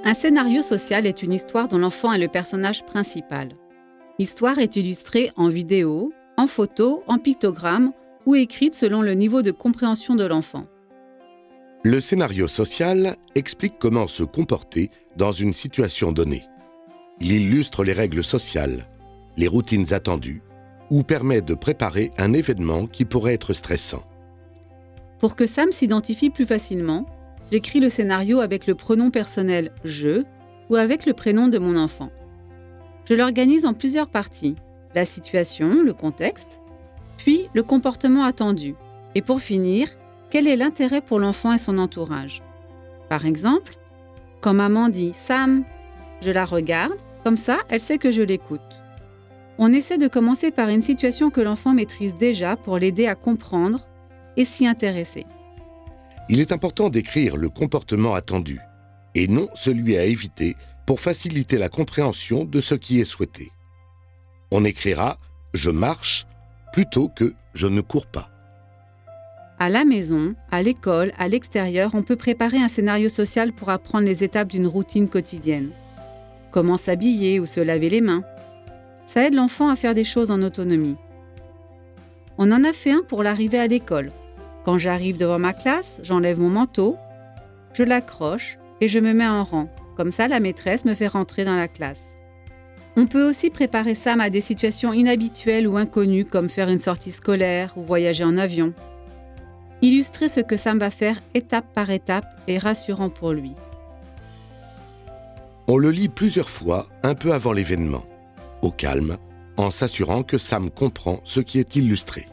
Un scénario social est une histoire dont l'enfant est le personnage principal. L'histoire est illustrée en vidéo, en photo, en pictogramme ou écrite selon le niveau de compréhension de l'enfant. Le scénario social explique comment se comporter dans une situation donnée. Il illustre les règles sociales, les routines attendues ou permet de préparer un événement qui pourrait être stressant. Pour que Sam s'identifie plus facilement, j'écris le scénario avec le pronom personnel « je » ou avec le prénom de mon enfant. Je l'organise en plusieurs parties, la situation, le contexte, puis le comportement attendu, et pour finir, quel est l'intérêt pour l'enfant et son entourage. Par exemple, quand maman dit « Sam », je la regarde, comme ça elle sait que je l'écoute. On essaie de commencer par une situation que l'enfant maîtrise déjà pour l'aider à comprendre et s'y intéresser. Il est important d'écrire le comportement attendu et non celui à éviter pour faciliter la compréhension de ce qui est souhaité. On écrira « je marche » plutôt que « je ne cours pas ». À la maison, à l'école, à l'extérieur, on peut préparer un scénario social pour apprendre les étapes d'une routine quotidienne. Comment s'habiller ou se laver les mains. Ça aide l'enfant à faire des choses en autonomie. On en a fait un pour l'arrivée à l'école. Quand j'arrive devant ma classe, j'enlève mon manteau, je l'accroche et je me mets en rang. Comme ça, la maîtresse me fait rentrer dans la classe. On peut aussi préparer Sam à des situations inhabituelles ou inconnues comme faire une sortie scolaire ou voyager en avion. Illustrer ce que Sam va faire étape par étape est rassurant pour lui. On le lit plusieurs fois un peu avant l'événement, au calme, en s'assurant que Sam comprend ce qui est illustré.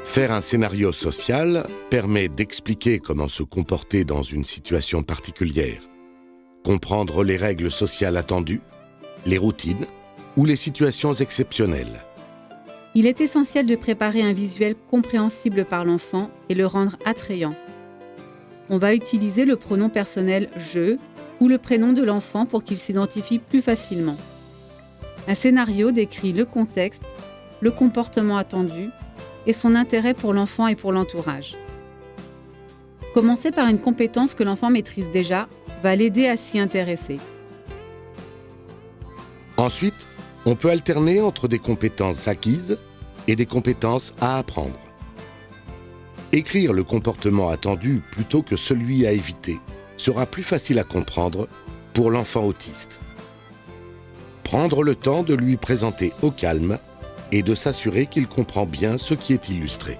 Faire un scénario social permet d'expliquer comment se comporter dans une situation particulière, comprendre les règles sociales attendues, les routines ou les situations exceptionnelles. Il est essentiel de préparer un visuel compréhensible par l'enfant et le rendre attrayant. On va utiliser le pronom personnel « je » ou le prénom de l'enfant pour qu'il s'identifie plus facilement. Un scénario décrit le contexte, le comportement attendu et son intérêt pour l'enfant et pour l'entourage. Commencer par une compétence que l'enfant maîtrise déjà va l'aider à s'y intéresser. Ensuite, on peut alterner entre des compétences acquises et des compétences à apprendre. Écrire le comportement attendu plutôt que celui à éviter sera plus facile à comprendre pour l'enfant autiste. Prendre le temps de lui présenter au calme et de s'assurer qu'il comprend bien ce qui est illustré.